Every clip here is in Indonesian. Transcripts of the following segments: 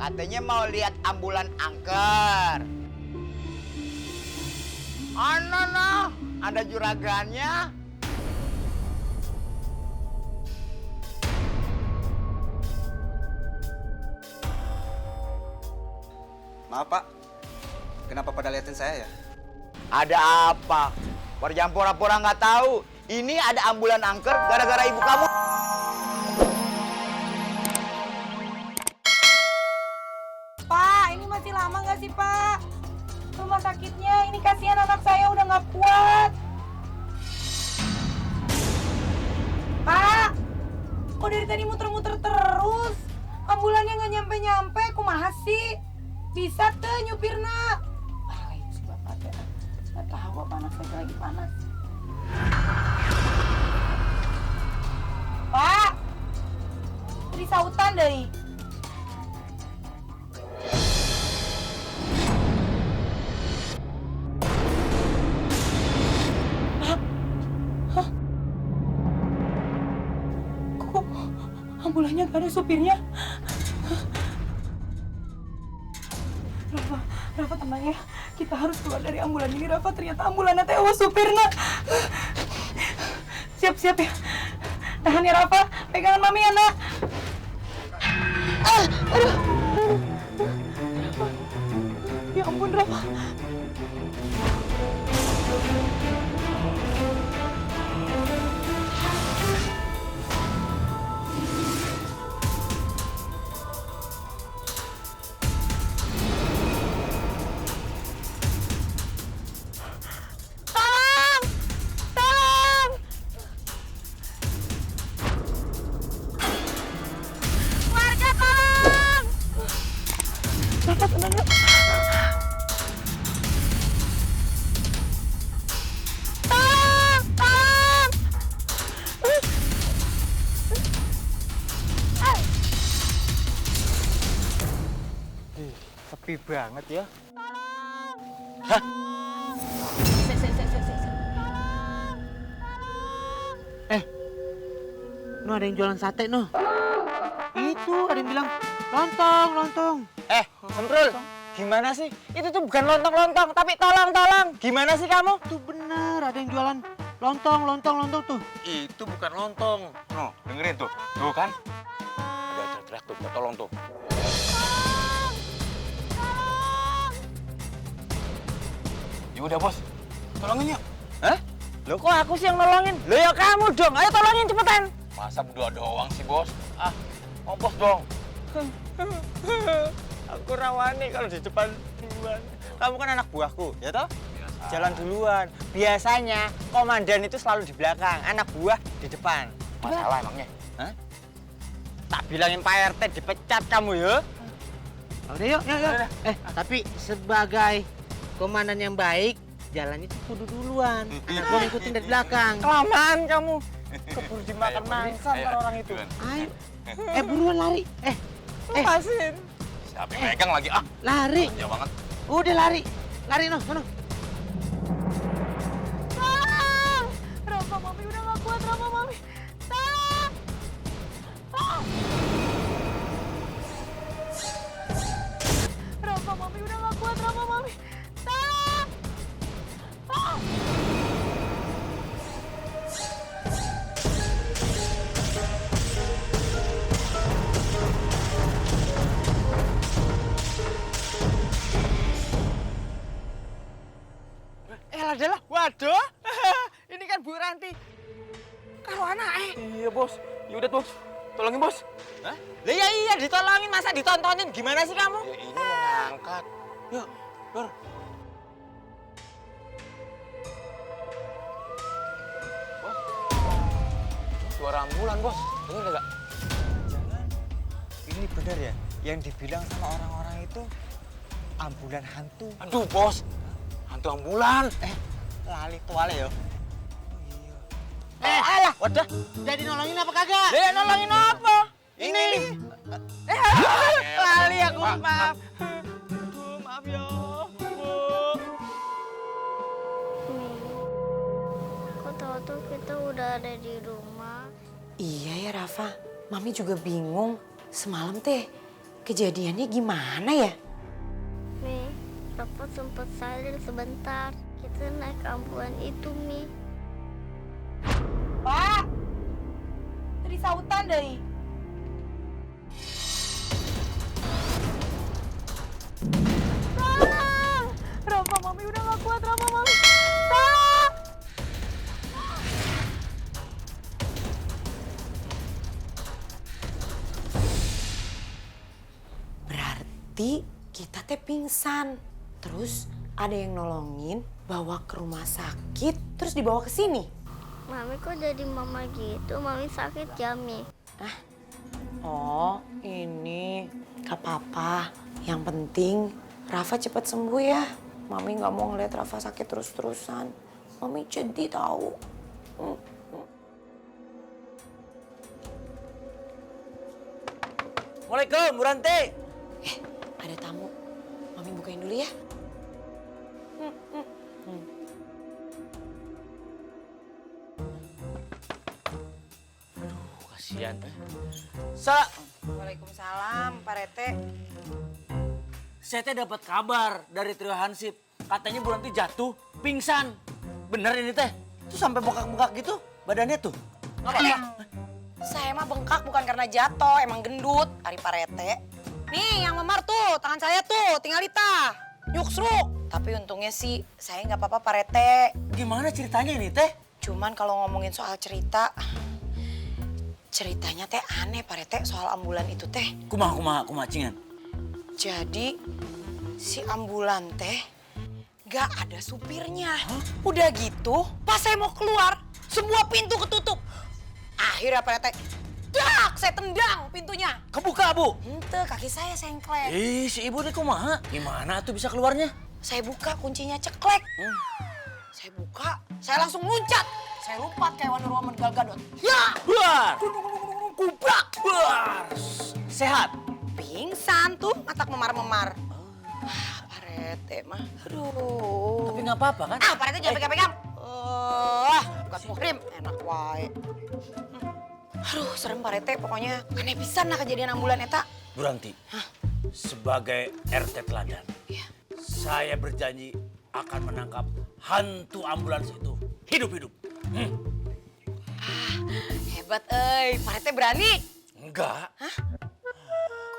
Katanya mau lihat ambulan angker. Nah, ada juragannya. Maaf Pak, kenapa pada liatin saya ya? Ada apa? Jangan pura-pura nggak tahu. Ini ada ambulan angker gara-gara ibu kamu. Pak, ini masih lama nggak sih Pak? Rumah sakitnya, ini kasihan anak saya udah nggak kuat. Pak, kok dari tadi muter-muter terus? Ambulannya nggak nyampe-nyampe, kumaha sih? Bisa tuh nyupirna. Ayo si bapak teh, nggak tahu apa anak saya lagi panas. Pak, di sautan deh. Ambulannya gak ada supirnya. Rafa tenang ya. Kita harus keluar dari ambulan ini, Rafa. Ternyata ambulannya teh supirnya. Siap-siap ya. Tahan ya, Rafa. Pegangan Mami ya, Nak. Aduh. Ya ampun, Rafa. Rafa tenang ya. Tolong! Sepi banget ya. No, ada yang jualan sate, no. Itu, ada yang bilang, lontong. Semprul, gimana sih? Itu tuh bukan lontong-lontong, tapi tolong. Gimana sih kamu? Tuh bener, ada yang jualan lontong tuh. Itu bukan lontong. No, dengerin tuh. Tuh kan? Ada teriak tuh, tolong tuh. Ya udah bos, tolongin yuk. Hah? Loh kok aku sih yang nolongin? Loh ya kamu dong, ayo tolongin cepetan. Masa berdua doang sih bos? Bos dong. Aku rawani kalau di depan duluan. Kamu kan anak buahku, ya toh? Biasa. Jalan duluan. Biasanya komandan itu selalu di belakang, anak buah di depan. Masalah emangnya? Hah? Tak bilangin Pak RT dipecat kamu ya. Udah yuk. Tapi sebagai komandan yang baik, jalan itu kudu duluan. Anak gua ngikutin dari belakang. Kelamaan kamu. Keburu dimakan mangsa sama orang itu. Ayo. Buruan lari. Lepasin. Siapa yang megang lagi? Lari. Ya banget. Udah lari. Lari, no. Sono. Tolong! Rafa, Mami udah gak kuat, Rafa, Mami. Tolong! Rafa, Mami udah gak kuat, Rafa, Mami. Tolong! Adalah, waduh, ini kan Bu Ranti. Kalau anak Iya bos, yaudah bos, tolongin bos. Hah? Lah iya ditolongin, masa ditontonin? Gimana sih kamu? Ya ini mau ngangkat. Yuk, Lur. Bos, suara ambulan bos, dengar nggak? Jangan, ini benar ya? Yang dibilang sama orang-orang itu ambulan hantu. Aduh bos, hantu ambulan. Lali tuale ya. Alah, wadah. Jadi nolongin apa kagak? Lah nolongin apa? Ini nih. Lali aku, maaf. Aduh, maaf ya, Bu. Kok tahu-tahu kita udah ada di rumah? Iya ya, Rafa. Mami juga bingung. Semalam teh kejadiannya gimana ya? Mi, Rafa sempat sadar sebentar. Kita naik ambulan itu, Mi. Pak! Tadi sautan deh. Tolong! Rafa, Mami udah gak kuat, Rafa, Mami. Tolong! Berarti kita teh pingsan. Terus ada yang nolongin, bawa ke rumah sakit, terus dibawa ke sini. Mami kok jadi mama gitu? Mami sakit ya, Mi? Oh, ini gak apa-apa. Yang penting Rafa cepat sembuh ya. Mami nggak mau ngeliat Rafa sakit terus-terusan. Mami jadi tahu. Assalamualaikum, Bu Ranti. Ada tamu. Mami bukain dulu ya. Kasihan. Waalaikumsalam, Pak Rete. Saya teh dapat kabar dari trio Hansip. Katanya Bu Ranti jatuh, pingsan. Bener ini teh? Tuh sampai bengkak-bengkak gitu badannya tuh. Saya mah bengkak bukan karena jatuh, emang gendut. Ari Pak Rete. Nih, yang memar tuh, tangan saya tuh, tinggal ditah. Nyuksruk. Tapi untungnya sih, saya nggak apa-apa, Pak Rete. Gimana ceritanya ini teh? Cuman kalau ngomongin soal cerita, ceritanya teh aneh, Pak Rete, soal ambulan itu teh. Kumaha cingan. Jadi, si ambulan teh gak ada supirnya. Udah gitu, pas saya mau keluar, semua pintu ketutup. Akhirnya Pak Rete, dak, saya tendang pintunya. Kebuka, Bu. Ente, kaki saya sengklek. Si ibu nih kumaha? Gimana tuh bisa keluarnya? Saya buka, kuncinya ceklek. Saya buka, saya langsung loncat. Saya lompat kayak Wonder Woman Gal Gadot. Ya! Buar! Kubrak! Buar! Sehat? Pingsan tuh, matak memar-memar. Pak Rete mah, aduh. Tapi nggak apa-apa kan? Pak Rete jangan pegang-pegang. Bukan muhrim, enak wae. Aduh, serem Pak Rete, pokoknya aneh pisan lah kejadian ambulan eta. Bu Ranti, sebagai RT teladan, saya berjanji akan menangkap hantu ambulans itu hidup-hidup. Hebat, Pak Rete berani. Enggak,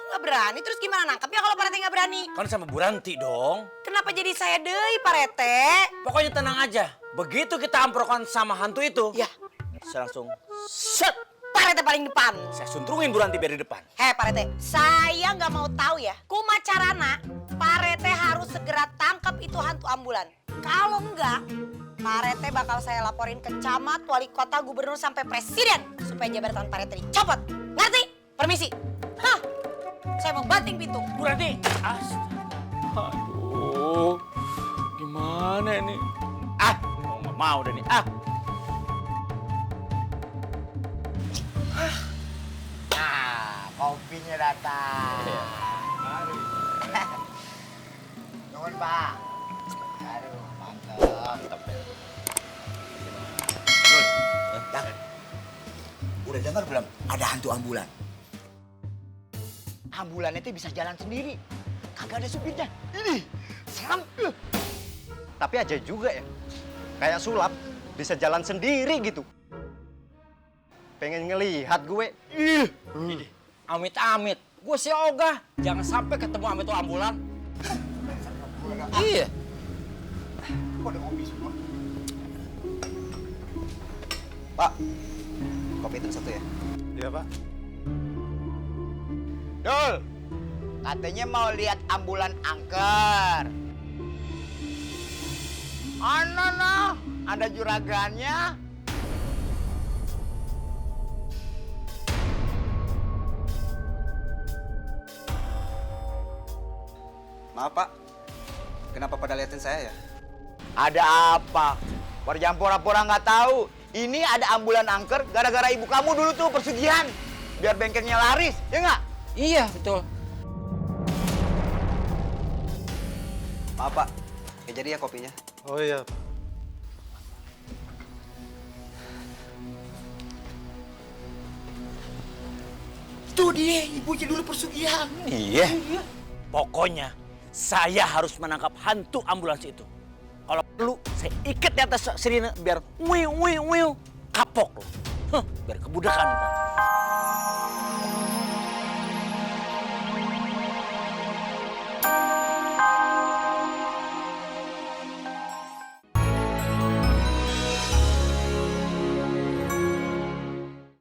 Kok nggak berani? Terus gimana nangkapnya kalau Pak Rete nggak berani? kan sama Bu Ranti dong. Kenapa jadi saya deui, Pak Rete? Pokoknya tenang aja. Begitu kita amprokan sama hantu itu, Ya, saya langsung set. Pak Rete paling depan. Saya suntrungin Bu Ranti biar di depan. Pak Rete, saya nggak mau tahu ya. Kumacarana, Pak Rete harus segera tangkap itu hantu ambulan. Kalau enggak, Pak Rete bakal saya laporin ke camat, wali kota, gubernur, sampai presiden. Supaya jabatan Pak Rete dicopot. Ngerti? Permisi. Hah, saya mau banting pintu. Bu Ranti, aduh, gimana ini? Nggak mau deh nih. Nah, kopinya datang. Nuhun, Pak. Aduh, mantap. Nun, udah dengar belum? Ada hantu ambulan. Ambulannya tuh bisa jalan sendiri. Kagak ada supirnya. Ini, serem. Tapi aja juga ya. Kayak sulap, bisa jalan sendiri gitu. Pengen ngelihat gue. Amit-amit, gue sih ogah. Jangan sampai ketemu amit tuh ambulan. Iya. Pak, kopi itu satu ya? Iya, Pak. Dul, katanya mau lihat ambulan angker. Ada juragannya. Maaf Pak, kenapa pada liatin saya ya? Ada apa? Jangan pura-pura nggak tahu. Ini ada ambulan angker gara-gara ibu kamu dulu tuh persugihan. Biar bengkelnya laris, ya nggak? Iya, betul. Maaf Pak, ya jadi ya kopinya. Oh iya, Pak. Tuh dia ibunya dulu pesugihan. Iya. Pokoknya saya harus menangkap hantu ambulans itu. Kalau perlu saya ikat di atas sirine biar wiu kapok loh. Biar kebudakan.